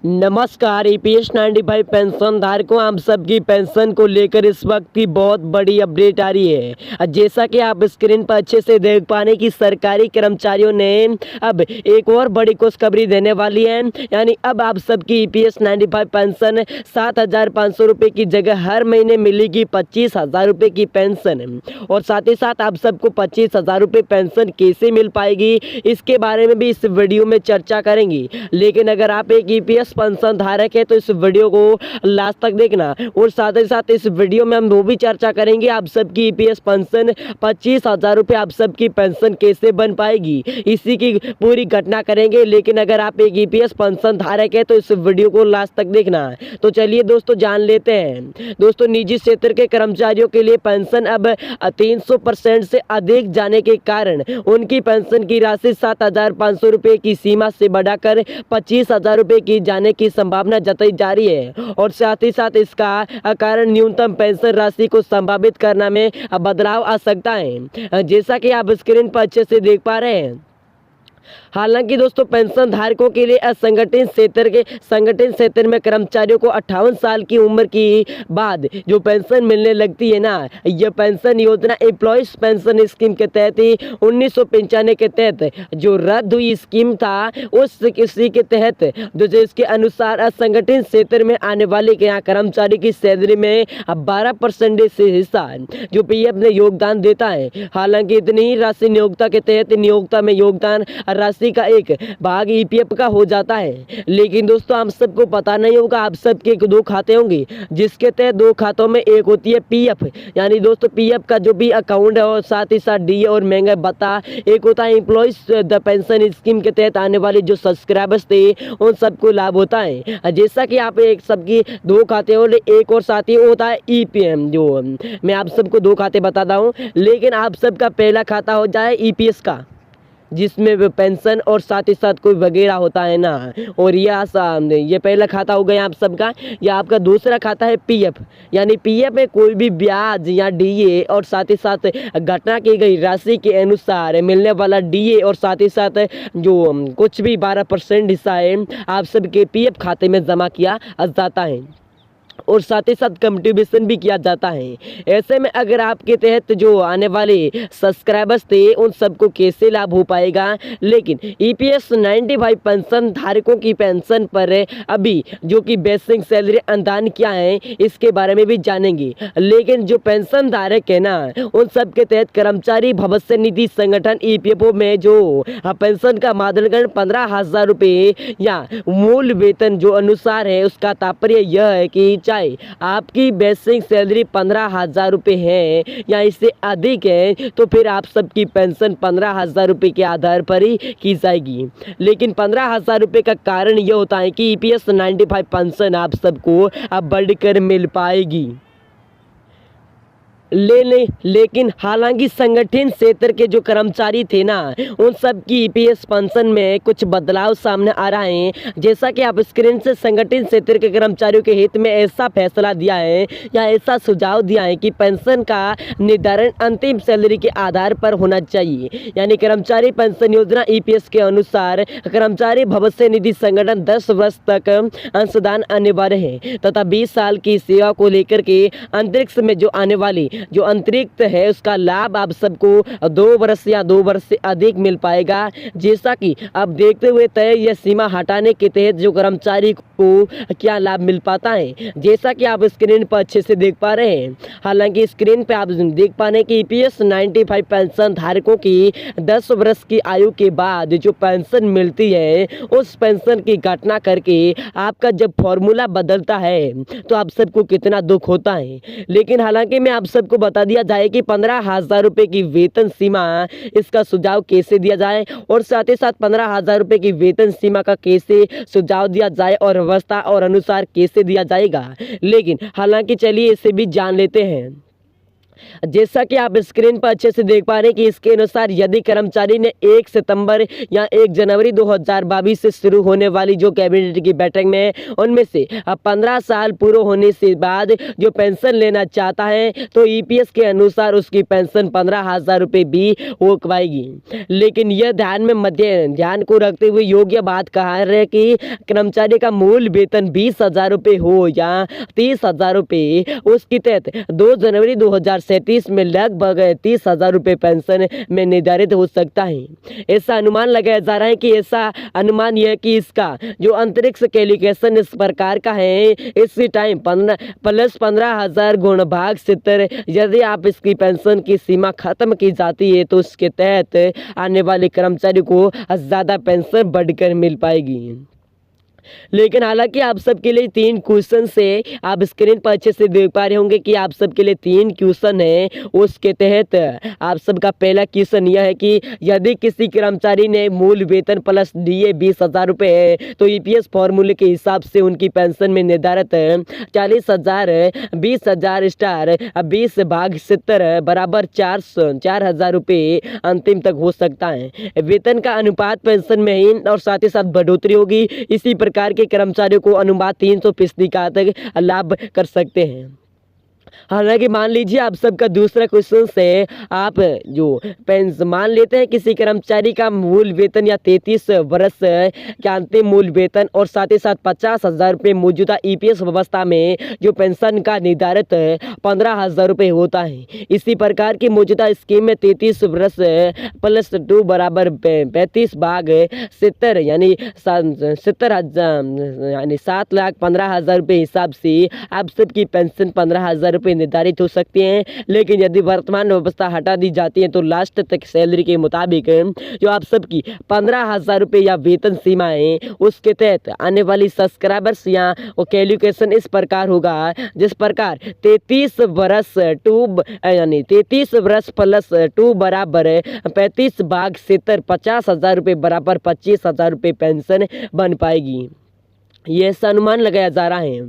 नमस्कार। EPS 95 pension धारकों, आप सबकी पेंशन को लेकर इस वक्त की बहुत बड़ी अपडेट आ रही है। जैसा कि आप स्क्रीन पर अच्छे से देख पाने की सरकारी कर्मचारियों ने अब एक और बड़ी खुशखबरी देने वाली है। यानी अब आप सबकी ईपीएस 95 पेंशन 7,500 रुपये की जगह हर महीने मिलेगी 25,000 रुपये की पेंशन। और साथ ही साथ आप सबको 25,000 रुपये पेंशन कैसे मिल पाएगी, इसके बारे में भी इस वीडियो में चर्चा करेंगे। लेकिन अगर आप एक ईपीएस पेंशन धारक है तो इस वीडियो को लास्ट तक देखना। और साथ ही साथ इस वीडियो में हम वो भी चर्चा करेंगे आप सबकी ईपीएस पेंशन 25,000 रुपये आप सबकी पेंशन कैसे बन पाएगी, इसी की पूरी घटना करेंगे। लेकिन अगर आप एक ईपीएस पेंशन धारक है तो इस वीडियो को लास्ट तक देखना। तो चलिए दोस्तों जान लेते हैं। दोस्तों, निजी क्षेत्र के कर्मचारियों के लिए पेंशन अब 300% से अधिक जाने के कारण उनकी पेंशन की राशि 7,500 रुपये की सीमा से बढ़ाकर 25,000 रुपये की जाने की संभावना जताई जा रही है। और साथ ही साथ इसका कारण न्यूनतम पेंशन राशि को संभावित करने में बदलाव आ सकता है, जैसा कि आप स्क्रीन पर अच्छे से देख पा रहे हैं। हालांकि दोस्तों, पेंशन धारकों के लिए संगठित क्षेत्र में कर्मचारियों को 58 साल की उम्र की बाद जो पेंशन मिलने लगती है ना, यह पेंशन योजना एम्प्लॉयज पेंशन स्कीम के तहत ही 1995 के तहत जो रद्द हुई स्कीम था, उस किसी के तहत जो जिसके अनुसार असंगठित क्षेत्र में आने वाले के यहाँ कर्मचारी की सैलरी में 12% से हिस्सा जो पीएफ ने योगदान देता है। हालांकि इतनी ही राशि नियोक्ता के तहत नियोक्ता में योगदान राशि का एक भाग ईपीएफ का हो जाता है। लेकिन दोस्तों, आप सबको पता नहीं होगा, आप सबके दो खाते होंगे, जिसके तहत दो खातों में एक होती है पीएफ, यानी दोस्तों पीएफ का जो भी अकाउंट है, और साथ ही साथ डीए और महंगा भत्ता एक होता है एम्प्लॉयज द पेंशन स्कीम के तहत आने वाले जो सब्सक्राइबर्स थे उन सबको लाभ होता है। जैसा कि आप एक सबकी दो खाते हो, एक और साथ ही होता है ईपीएम, जो मैं आप सबको दो खाते बताता हूँ। लेकिन आप सबका पहला खाता हो जाए ईपीएस का, जिसमें पेंशन और साथ ही साथ कोई वगैरह होता है ना, और ये पहला खाता हो गया आप सबका। या आपका दूसरा खाता है पीएफ, यानी पीएफ में कोई भी ब्याज या डीए और साथ ही साथ घटना की गई राशि के अनुसार मिलने वाला डीए और साथ ही साथ जो कुछ भी 12% हिस्सा है आप सबके पीएफ खाते में जमा किया जाता है, और साथ ही साथ कंट्रीब्यूशन भी किया जाता है। ऐसे में अगर आपके तहत जो आने वाले सब्सक्राइबर्स थे उन सबको कैसे लाभ हो पाएगा। लेकिन ईपीएस 95 पेंशन धारकों की पेंशन पर अभी जो कि बेसिक सैलरी अनुदान क्या है, इसके बारे में भी जानेंगे। लेकिन जो पेंशन धारक है ना, उन सब के तहत कर्मचारी भविष्य निधि संगठन ईपीएफओ में जो पेंशन का मानदंड 15,000 रुपये या मूल वेतन जो अनुसार है, उसका तात्पर्य यह है कि चाहे आपकी बेसिक सैलरी 15,000 रुपये है या इससे अधिक है, तो फिर आप सबकी पेंशन 15,000 रुपये के आधार पर ही की जाएगी। लेकिन 15,000 रुपये का कारण यह होता है कि ईपीएस 95 पेंशन आप सबको अब बढ़कर मिल पाएगी। लेकिन हालांकि संगठन क्षेत्र के जो कर्मचारी थे ना, उन सब की ईपीएस पेंशन में कुछ बदलाव सामने आ रहा है। जैसा कि आप स्क्रीन से संगठन क्षेत्र के कर्मचारियों के हित में ऐसा फैसला दिया है या ऐसा सुझाव दिया है कि पेंशन का निर्धारण अंतिम सैलरी के आधार पर होना चाहिए। यानी कर्मचारी पेंशन योजना ईपीएस के अनुसार कर्मचारी भविष्य निधि संगठन 10 वर्ष तक अंशदान अनिवार्य है तथा 20 साल की सेवा को लेकर के अंतरिक्ष में जो आने वाली जो अंतरिक्त है, उसका लाभ आप सबको 2 वर्ष या 2 वर्ष से अधिक मिल पाएगा। जैसा कि अब देखते हुए तय यह सीमा हटाने के तहत जो कर्मचारी को क्या लाभ मिल पाता है, जैसा कि आप स्क्रीन पर अच्छे से देख पा रहे हैं। हालांकि स्क्रीन पर आप देख पा रहे हैं कि ईपीएस 95 पेंशन धारकों की 10 वर्ष की आयु के बाद जो पेंशन मिलती है, उस पेंशन की घटना करके आपका जब फॉर्मूला बदलता है तो आप सबको कितना दुख होता है। लेकिन हालांकि मैं आप सबको बता दिया जाए कि 15,000 रुपये की वेतन सीमा, इसका सुझाव कैसे दिया जाए, और साथ ही साथ 15,000 रुपये की वेतन सीमा का कैसे सुझाव दिया जाए और व्यवस्था और अनुसार कैसे दिया जाएगा। लेकिन हालांकि चलिए इसे भी जान लेते हैं। जैसा कि आप स्क्रीन पर अच्छे से देख पा रहे हैं कि इसके अनुसार यदि कर्मचारी ने 1 सितंबर या 1 जनवरी 2022 से शुरू होने वाली जो कैबिनेट की बैठक में उनमें से 15 साल पूरे होने से बाद जो पेंशन लेना चाहता है तो ईपीएस के अनुसार उसकी पेंशन 15,000 रुपये भी हो पाएगी। लेकिन यह ध्यान को रखते हुए योग्य बात कहा है कि कर्मचारी का मूल वेतन 20,000 रुपये हो या 30,000 रुपये, उसके तहत 2 जनवरी 2037 में लगभग 30,000 रुपये पेंशन में निर्धारित हो सकता है। ऐसा अनुमान लगाया जा रहा है कि ऐसा अनुमान यह कि इसका जो अंतरिक्ष कैलकुलेशन इस प्रकार का है, इस टाइम 15,000 गुण भाग 70, यदि आप इसकी पेंशन की सीमा खत्म की जाती है तो उसके तहत आने वाले कर्मचारी को ज़्यादा पेंशन बढ़कर मिल पाएगी। लेकिन हालांकि आप सबके लिए 3 क्वेश्चन से आप स्क्रीन पर अच्छे से देख पा रहे होंगे कि आप सबके लिए 3 क्वेश्चन है। उसके तहत आप सबका पहला क्वेश्चन यह है कि यदि किसी कर्मचारी ने मूल वेतन प्लस दिए 20,000 रुपये है तो ईपीएस फॉर्मूले के हिसाब से उनकी पेंशन में निर्धारित 40,000 20,000 स्टार 20 भाग 70 बराबर 4,000 रुपये अंतिम तक हो सकता है। वेतन का अनुपात पेंशन में ही और साथ ही साथ बढ़ोतरी होगी। इसी प्रकार के कर्मचारियों को अनुपात 300% का तक लाभ कर सकते हैं। हालांकि मान लीजिए आप सबका दूसरा क्वेश्चन से आप जो पेंशन मान लेते हैं किसी कर्मचारी का मूल वेतन या 33 वर्ष के अंतिम मूल वेतन और साथ ही साथ 50,000 रुपये मौजूदा ईपीएस व्यवस्था में जो पेंशन का निर्धारित 15,000 रुपये होता है। इसी प्रकार की मौजूदा स्कीम में 33 वर्ष प्लस 2 बराबर 35 भाग 70 यानी 70,000 यानी 7,15,000 रुपये हिसाब से आप सबकी पेंशन 15,000 रुपये निर्धारित हो सकती हैं। लेकिन यदि वर्तमान व्यवस्था हटा दी जाती है तो लास्ट तक सैलरी के मुताबिक जो आप सबकी 15,000 रुपये या वेतन सीमा है उसके तहत आने वाली सब्सक्राइबर्स या कैलकुलेशन इस प्रकार होगा जिस प्रकार 33 वर्ष 2 यानी 33 वर्ष प्लस 2 बराबर 35 भाग 70 50,000 रुपये बराबर 25,000 रुपये पेंशन बन पाएगी। ये ऐसा अनुमान लगाया जा रहा है।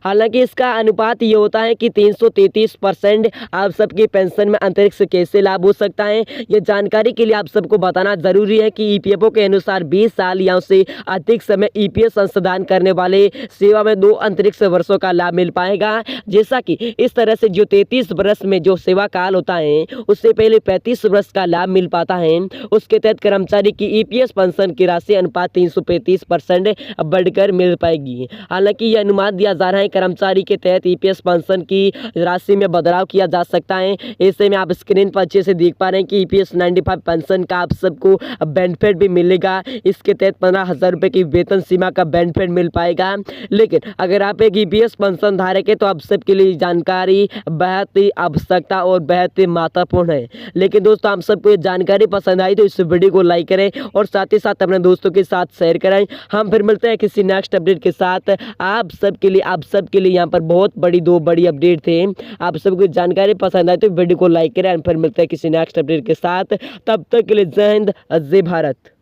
हालांकि इसका अनुपात ये होता है कि 333% आप सबकी पेंशन में अंतरिक्ष कैसे लाभ हो सकता है। ये जानकारी के लिए आप सबको बताना जरूरी है कि ईपीएफओ के अनुसार 20 साल या उससे अधिक समय ईपीएस संशोधन करने वाले सेवा में 2 अंतरिक्ष वर्षों का लाभ मिल पाएगा। जैसा कि इस तरह से जो 33 वर्ष में जो सेवा काल होता है उससे पहले 35 वर्ष का लाभ मिल पाता है। उसके तहत कर्मचारी की ईपीएस पेंशन की राशि अनुपात 335% बढ़कर मिल पाएगी। हालांकि यह अनुमान दिया जा रहा है कर्मचारी के तहत ईपीएस पेंशन की राशि में बदलाव किया जा सकता है। ऐसे में आप स्क्रीन पर अच्छे से देख पा रहे हैं कि ईपीएस 95 पेंशन का आप सबको बेनिफिट भी मिलेगा। इसके तहत 15,000 रुपये की वेतन सीमा का बेनिफिट मिल पाएगा। लेकिन अगर आप एक ईपीएस पेंशन धारक है तो आप सबके लिए जानकारी बेहद ही आवश्यकता और बेहद ही महत्वपूर्ण है। लेकिन दोस्तों आप सबको ये जानकारी पसंद आई तो इस वीडियो को लाइक करें और साथ ही साथ अपने दोस्तों के साथ शेयर करें। हम फिर मिलते हैं किसी नेक्स्ट अपडेट के साथ। आप सबके लिए यहाँ पर बहुत बड़ी 2 बड़ी अपडेट थे। आप सबको जानकारी पसंद आए तो वीडियो को लाइक करें। फिर मिलते हैं किसी नेक्स्ट अपडेट के साथ। तब तक के लिए जय हिंद, जय भारत।